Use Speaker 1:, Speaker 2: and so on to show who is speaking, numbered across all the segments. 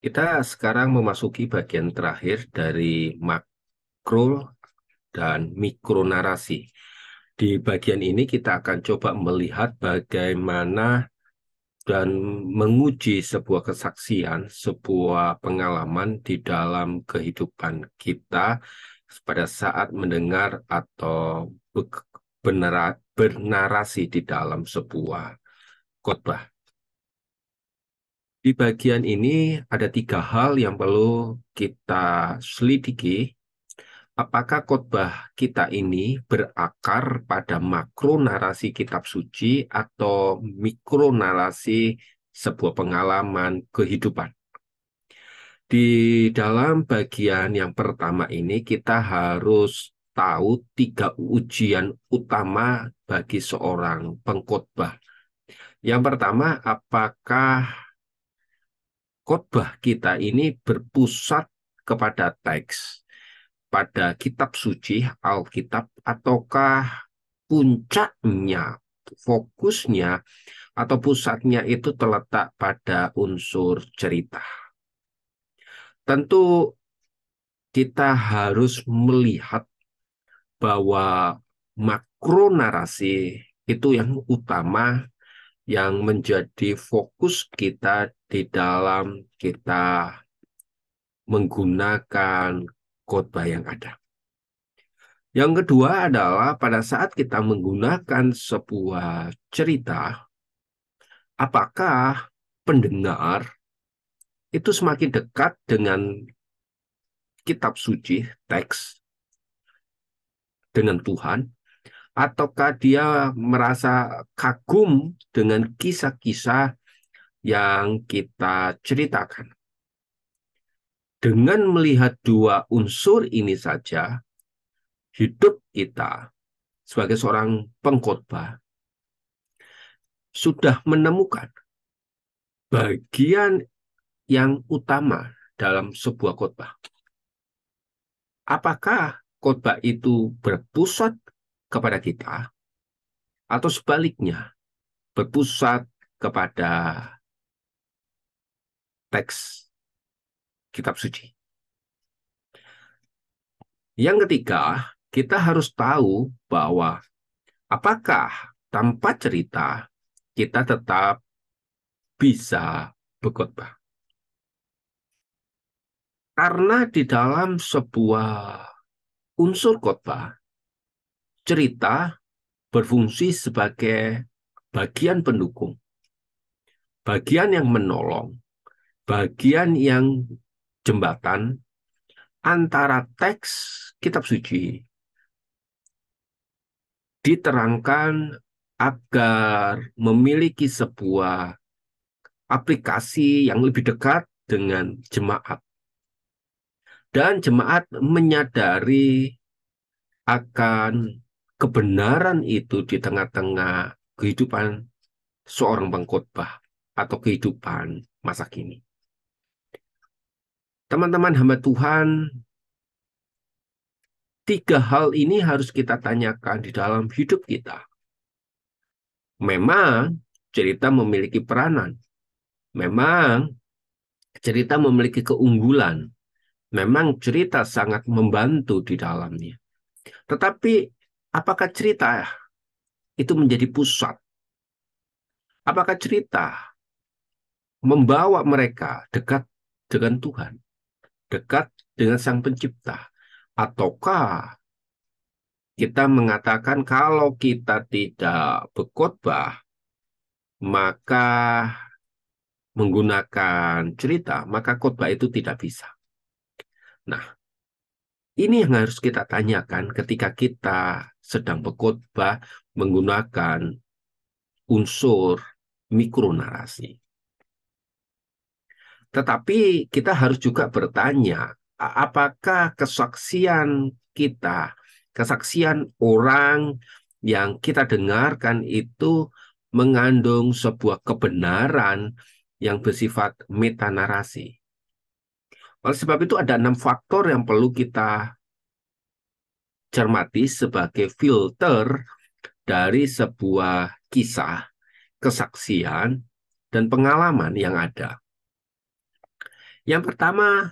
Speaker 1: Kita sekarang memasuki bagian terakhir dari makro dan mikro narasi. Di bagian ini kita akan coba melihat bagaimana dan menguji sebuah kesaksian, sebuah pengalaman di dalam kehidupan kita pada saat mendengar atau bernarasi di dalam sebuah khotbah. Di bagian ini ada 3 hal yang perlu kita selidiki. Apakah khotbah kita ini berakar pada makro narasi kitab suci atau mikro narasi sebuah pengalaman kehidupan? Di dalam bagian yang pertama ini kita harus tahu 3 ujian utama bagi seorang pengkhotbah. Yang pertama, apakah khotbah kita ini berpusat kepada teks, pada kitab suci, Alkitab, ataukah puncaknya, fokusnya, atau pusatnya itu terletak pada unsur cerita. Tentu kita harus melihat bahwa makro narasi itu yang utama, yang menjadi fokus kita di dalam kita menggunakan khotbah yang ada. Yang kedua adalah pada saat kita menggunakan sebuah cerita, apakah pendengar itu semakin dekat dengan kitab suci, teks, dengan Tuhan, ataukah dia merasa kagum dengan kisah-kisah yang kita ceritakan. Dengan melihat 2 unsur ini saja, hidup kita sebagai seorang pengkhotbah sudah menemukan bagian yang utama dalam sebuah khotbah. Apakah khotbah itu berpusat kepada kita atau sebaliknya berpusat kepada teks kitab suci? Yang ketiga, kita harus tahu bahwa apakah tanpa cerita kita tetap bisa berkhotbah. Karena di dalam sebuah unsur khotbah, cerita berfungsi sebagai bagian pendukung, bagian yang menolong, bagian yang jembatan antara teks kitab suci diterangkan agar memiliki sebuah aplikasi yang lebih dekat dengan jemaat. Dan jemaat menyadari akan kebenaran itu di tengah-tengah kehidupan seorang pengkhotbah atau kehidupan masa kini. Teman-teman hamba Tuhan, 3 hal ini harus kita tanyakan di dalam hidup kita. Memang cerita memiliki peranan. Memang cerita memiliki keunggulan. Memang cerita sangat membantu di dalamnya. Tetapi apakah cerita itu menjadi pusat? Apakah cerita membawa mereka dekat dengan Tuhan, dekat dengan Sang Pencipta? Ataukah kita mengatakan kalau kita tidak berkhotbah, maka menggunakan cerita, maka khotbah itu tidak bisa. Nah, ini yang harus kita tanyakan ketika kita sedang berkhotbah menggunakan unsur mikronarasi. Tetapi kita harus juga bertanya, apakah kesaksian kita, kesaksian orang yang kita dengarkan itu mengandung sebuah kebenaran yang bersifat metanarasi. Oleh sebab itu ada 6 faktor yang perlu kita cermati sebagai filter dari sebuah kisah, kesaksian, dan pengalaman yang ada. Yang pertama,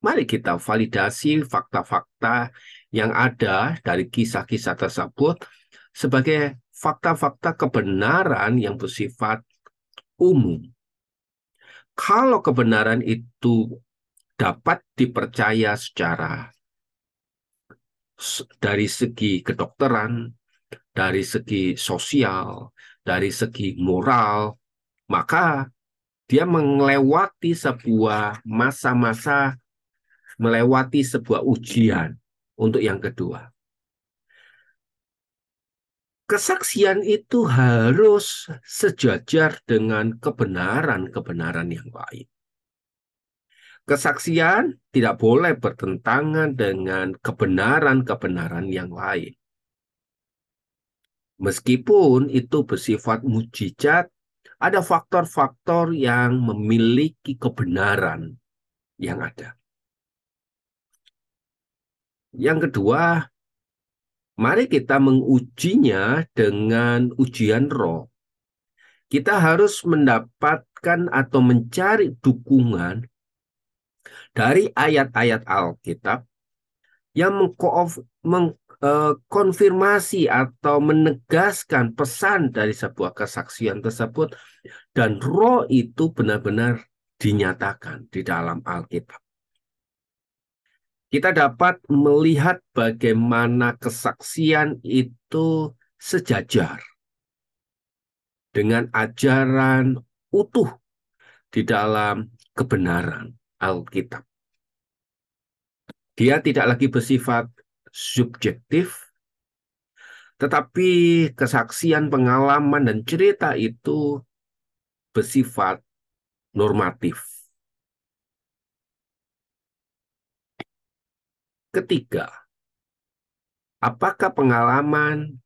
Speaker 1: mari kita validasi fakta-fakta yang ada dari kisah-kisah tersebut sebagai fakta-fakta kebenaran yang bersifat umum. Kalau kebenaran itu dapat dipercaya secara dari segi kedokteran, dari segi sosial, dari segi moral, maka dia melewati sebuah masa-masa, melewati sebuah ujian untuk yang kedua. Kesaksian itu harus sejajar dengan kebenaran-kebenaran yang lain. Kesaksian tidak boleh bertentangan dengan kebenaran-kebenaran yang lain. Meskipun itu bersifat mujizat, ada faktor-faktor yang memiliki kebenaran yang ada. Yang kedua, mari kita mengujinya dengan ujian roh. Kita harus mendapatkan atau mencari dukungan dari ayat-ayat Alkitab yang mengkonfirmasi atau menegaskan pesan dari sebuah kesaksian tersebut, dan roh itu benar-benar dinyatakan di dalam Alkitab. Kita dapat melihat bagaimana kesaksian itu sejajar dengan ajaran utuh di dalam kebenaran Alkitab. Dia tidak lagi bersifat subjektif, tetapi kesaksian, pengalaman, dan cerita itu bersifat normatif. Ketiga, apakah pengalaman,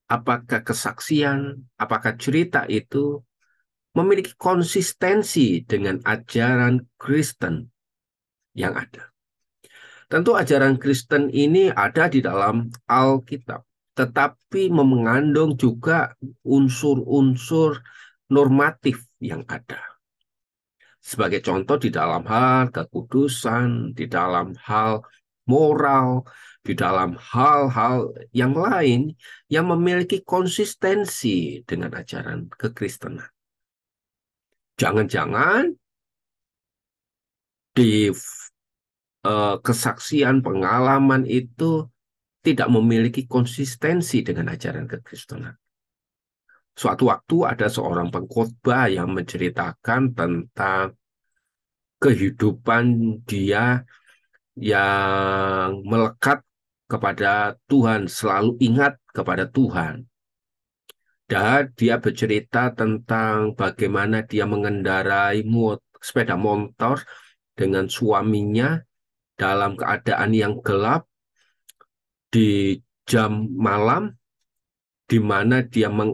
Speaker 1: apakah kesaksian, apakah cerita itu memiliki konsistensi dengan ajaran Kristen yang ada? Tentu ajaran Kristen ini ada di dalam Alkitab, tetapi mengandung juga unsur-unsur normatif yang ada. Sebagai contoh di dalam hal kekudusan, di dalam hal moral, di dalam hal-hal yang lain yang memiliki konsistensi dengan ajaran kekristenan. Jangan-jangan di kesaksian, pengalaman itu tidak memiliki konsistensi dengan ajaran kekristenan. Suatu waktu ada seorang pengkhotbah yang menceritakan tentang kehidupan dia yang melekat kepada Tuhan, selalu ingat kepada Tuhan. Dan dia bercerita tentang bagaimana dia mengendarai sepeda motor dengan suaminya dalam keadaan yang gelap di jam malam, di mana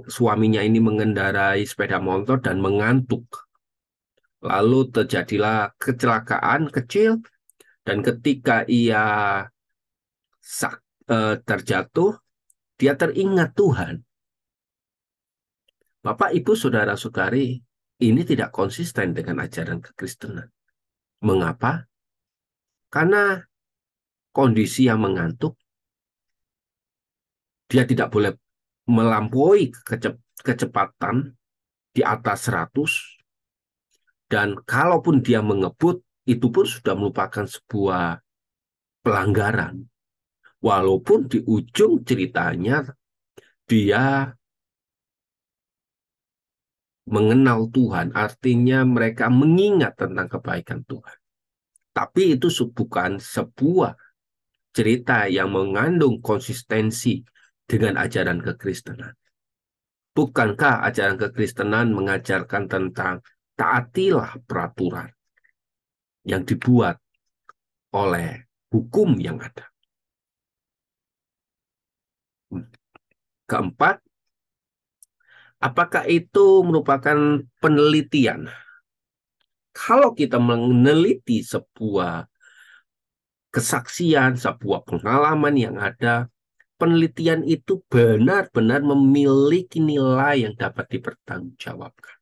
Speaker 1: suaminya ini mengendarai sepeda motor dan mengantuk. Lalu terjadilah kecelakaan kecil, dan ketika ia terjatuh, dia teringat Tuhan. Bapak, Ibu, Saudara-saudari, ini tidak konsisten dengan ajaran kekristenan. Mengapa? Karena kondisi yang mengantuk, dia tidak boleh melampaui kecepatan di atas 100, dan kalaupun dia mengebut, itu pun sudah merupakan sebuah pelanggaran. Walaupun di ujung ceritanya dia mengenal Tuhan, artinya mereka mengingat tentang kebaikan Tuhan. Tapi itu bukan sebuah cerita yang mengandung konsistensi dengan ajaran kekristenan. Bukankah ajaran kekristenan mengajarkan tentang taatilah peraturan yang dibuat oleh hukum yang ada? Keempat, apakah itu merupakan penelitian? Kalau kita meneliti sebuah kesaksian, sebuah pengalaman yang ada, penelitian itu benar-benar memiliki nilai yang dapat dipertanggungjawabkan.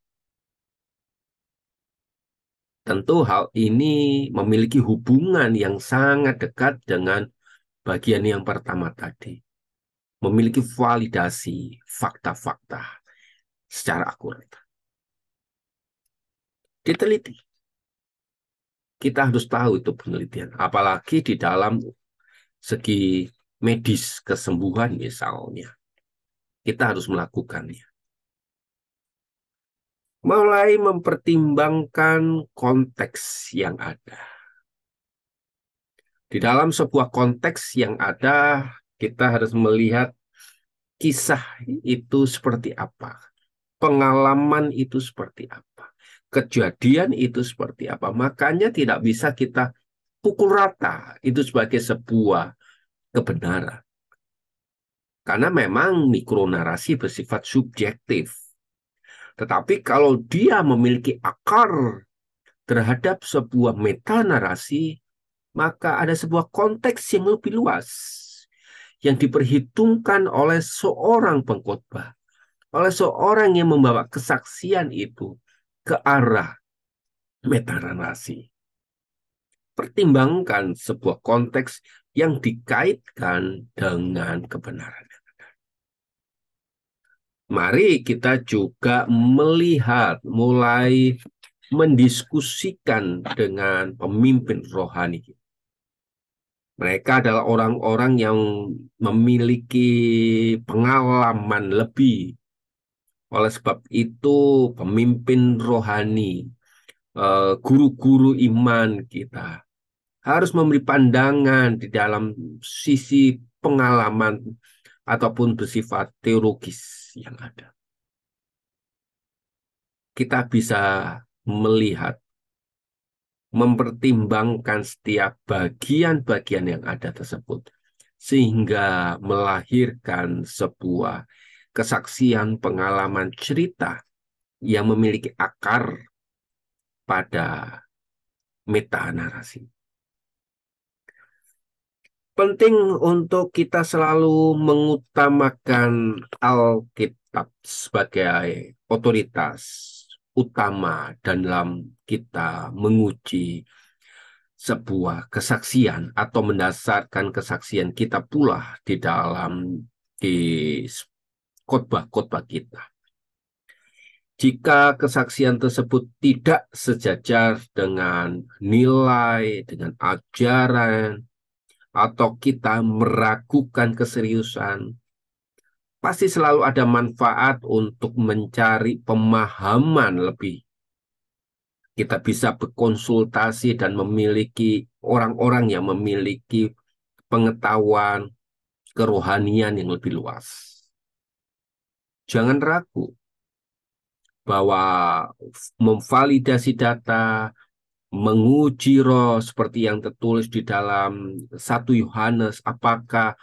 Speaker 1: Tentu hal ini memiliki hubungan yang sangat dekat dengan bagian yang pertama tadi. Memiliki validasi fakta-fakta secara akurat. Diteliti. Kita harus tahu itu penelitian. Apalagi di dalam segi medis kesembuhan misalnya. Kita harus melakukannya. Mulai mempertimbangkan konteks yang ada. Di dalam sebuah konteks yang ada, kita harus melihat kisah itu seperti apa, pengalaman itu seperti apa, kejadian itu seperti apa. Makanya tidak bisa kita pukul rata itu sebagai sebuah kebenaran. Karena memang mikronarasi bersifat subjektif. Tetapi kalau dia memiliki akar terhadap sebuah metanarasi, maka ada sebuah konteks yang lebih luas yang diperhitungkan oleh seorang pengkhotbah, oleh seorang yang membawa kesaksian itu ke arah metanarasi. Pertimbangkan sebuah konteks yang dikaitkan dengan kebenaran. Mari kita juga melihat, mulai mendiskusikan dengan pemimpin rohani. Mereka adalah orang-orang yang memiliki pengalaman lebih. Oleh sebab itu, pemimpin rohani, guru-guru iman kita harus memberi pandangan di dalam sisi pengalaman ataupun bersifat teologis yang ada. Kita bisa melihat, mempertimbangkan setiap bagian-bagian yang ada tersebut, sehingga melahirkan sebuah kesaksian, pengalaman, cerita yang memiliki akar pada metanarasi. Penting untuk kita selalu mengutamakan Alkitab sebagai otoritas utama dalam kita menguji sebuah kesaksian atau mendasarkan kesaksian kita pula di dalam khotbah-khotbah kita. Jika kesaksian tersebut tidak sejajar dengan nilai, dengan ajaran, atau kita meragukan keseriusan, pasti selalu ada manfaat untuk mencari pemahaman lebih. Kita bisa berkonsultasi dan memiliki orang-orang yang memiliki pengetahuan kerohanian yang lebih luas. Jangan ragu bahwa memvalidasi data, menguji roh seperti yang tertulis di dalam 1 Yohanes, apakah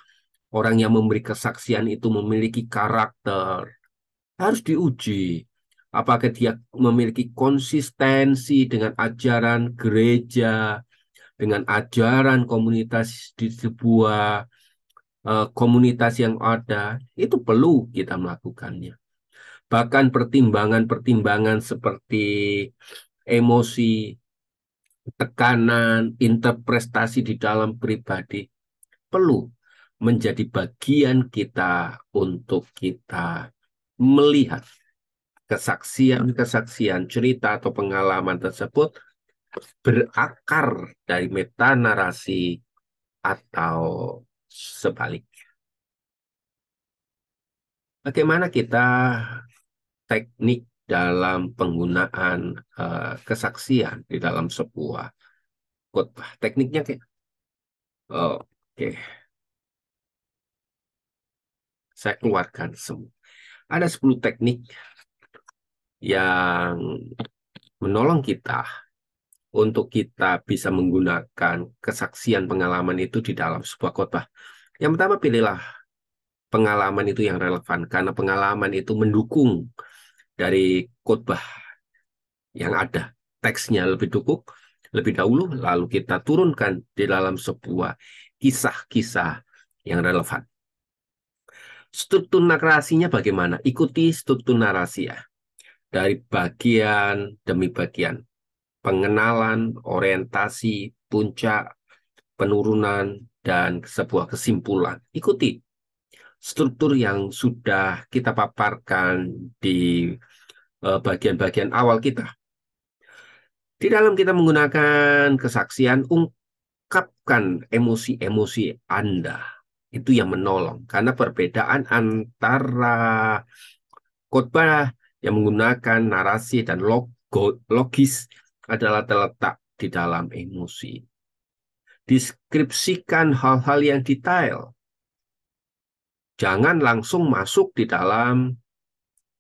Speaker 1: orang yang memberi kesaksian itu memiliki karakter, harus diuji. Apakah dia memiliki konsistensi dengan ajaran gereja, dengan ajaran komunitas di sebuah komunitas yang ada, itu perlu kita melakukannya. Bahkan pertimbangan-pertimbangan seperti emosi, tekanan, interpretasi di dalam pribadi perlu menjadi bagian kita untuk kita melihat kesaksian-kesaksian, cerita atau pengalaman tersebut berakar dari metanarasi atau sebaliknya. Bagaimana kita teknik dalam penggunaan kesaksian di dalam sebuah khotbah? Tekniknya kayak, oke, saya keluarkan semua. Ada 10 teknik yang menolong kita untuk kita bisa menggunakan kesaksian pengalaman itu di dalam sebuah khotbah. Yang pertama, pilihlah pengalaman itu yang relevan, karena pengalaman itu mendukung dari khotbah yang ada. Teksnya lebih dahulu, lalu kita turunkan di dalam sebuah kisah-kisah yang relevan. Struktur narasinya bagaimana? Ikuti struktur narasi ya, dari bagian demi bagian. pengenalan, orientasi, puncak, penurunan, dan sebuah kesimpulan. Ikuti struktur yang sudah kita paparkan di bagian-bagian awal kita. Di dalam kita menggunakan kesaksian, ungkapkan emosi-emosi Anda. Itu yang menolong. Karena perbedaan antara khotbah yang menggunakan narasi dan logis adalah terletak di dalam emosi. Deskripsikan hal-hal yang detail. Jangan langsung masuk di dalam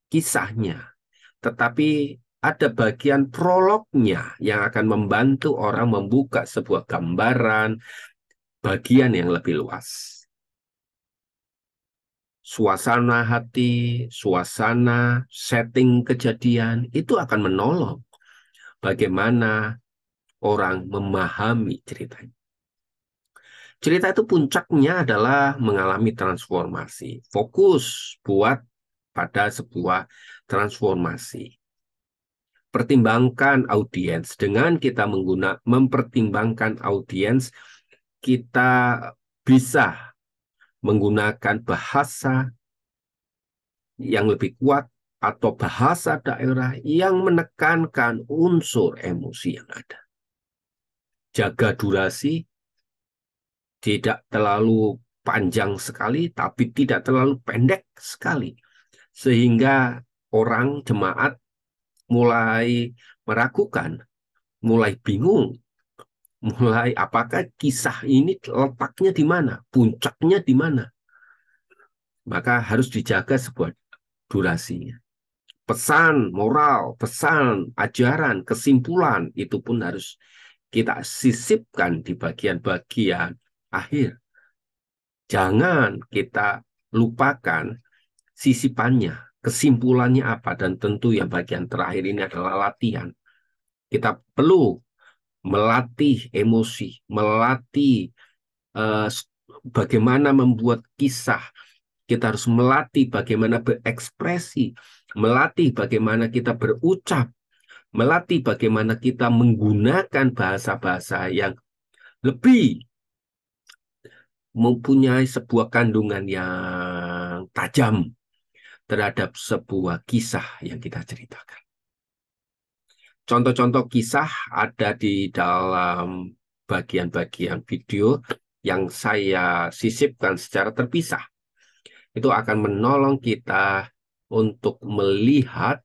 Speaker 1: kisahnya, tetapi ada bagian prolognya yang akan membantu orang membuka sebuah gambaran bagian yang lebih luas. Suasana hati, suasana, setting kejadian, itu akan menolong bagaimana orang memahami ceritanya. Cerita itu puncaknya adalah mengalami transformasi. Fokus buat pada sebuah transformasi. Pertimbangkan audiens. Dengan kita mempertimbangkan audiens, kita bisa menggunakan bahasa yang lebih kuat atau bahasa daerah yang menekankan unsur emosi yang ada. Jaga durasi, tidak terlalu panjang sekali, tapi tidak terlalu pendek sekali. Sehingga orang, jemaat, mulai meragukan, mulai bingung, mulai apakah kisah ini letaknya di mana, puncaknya di mana. Maka harus dijaga sebuah durasinya. Pesan moral, pesan ajaran, kesimpulan, itu pun harus kita sisipkan di bagian-bagian akhir. Jangan kita lupakan sisipannya, kesimpulannya apa, dan tentu yang bagian terakhir ini adalah latihan. Kita perlu melatih emosi, melatih bagaimana membuat kisah. Kita harus melatih bagaimana berekspresi, melatih bagaimana kita berucap, melatih bagaimana kita menggunakan bahasa-bahasa yang lebih mempunyai sebuah kandungan yang tajam terhadap sebuah kisah yang kita ceritakan. Contoh-contoh kisah ada di dalam bagian-bagian video yang saya sisipkan secara terpisah. Itu akan menolong kita untuk melihat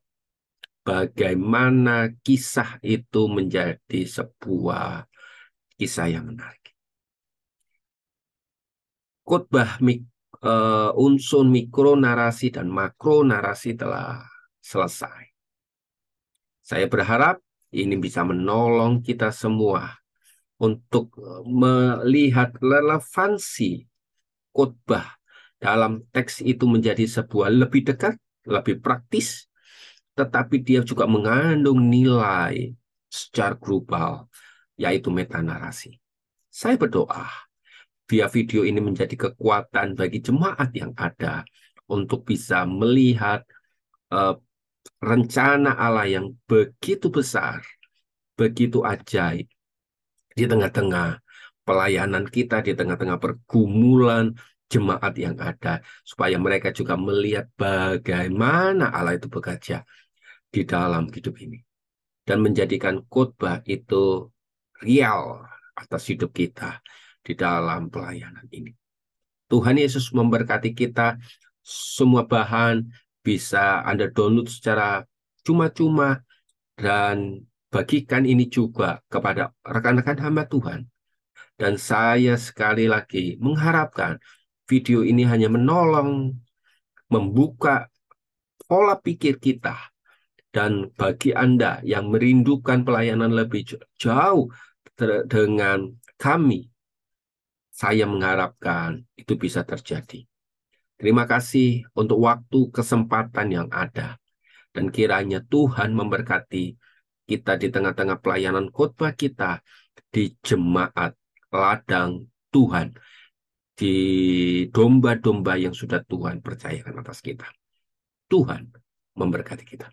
Speaker 1: bagaimana kisah itu menjadi sebuah kisah yang menarik. Khotbah unsur mikronarasi dan makronarasi telah selesai. Saya berharap ini bisa menolong kita semua untuk melihat relevansi khotbah dalam teks itu menjadi sebuah lebih dekat, lebih praktis, tetapi dia juga mengandung nilai secara global, yaitu metanarasi. Saya berdoa via video ini menjadi kekuatan bagi jemaat yang ada untuk bisa melihat rencana Allah yang begitu besar, begitu ajaib di tengah-tengah pelayanan kita, di tengah-tengah pergumulan jemaat yang ada, supaya mereka juga melihat bagaimana Allah itu bekerja di dalam hidup ini dan menjadikan khotbah itu real atas hidup kita di dalam pelayanan ini. Tuhan Yesus memberkati kita. Semua bahan bisa Anda download secara cuma-cuma dan bagikan ini juga kepada rekan-rekan hamba Tuhan. Dan saya sekali lagi mengharapkan video ini hanya menolong membuka pola pikir kita. Dan bagi Anda yang merindukan pelayanan lebih jauh dengan kami, saya mengharapkan itu bisa terjadi. Terima kasih untuk waktu kesempatan yang ada. Dan kiranya Tuhan memberkati kita di tengah-tengah pelayanan khotbah kita di jemaat ladang Tuhan, di domba-domba yang sudah Tuhan percayakan atas kita. Tuhan memberkati kita.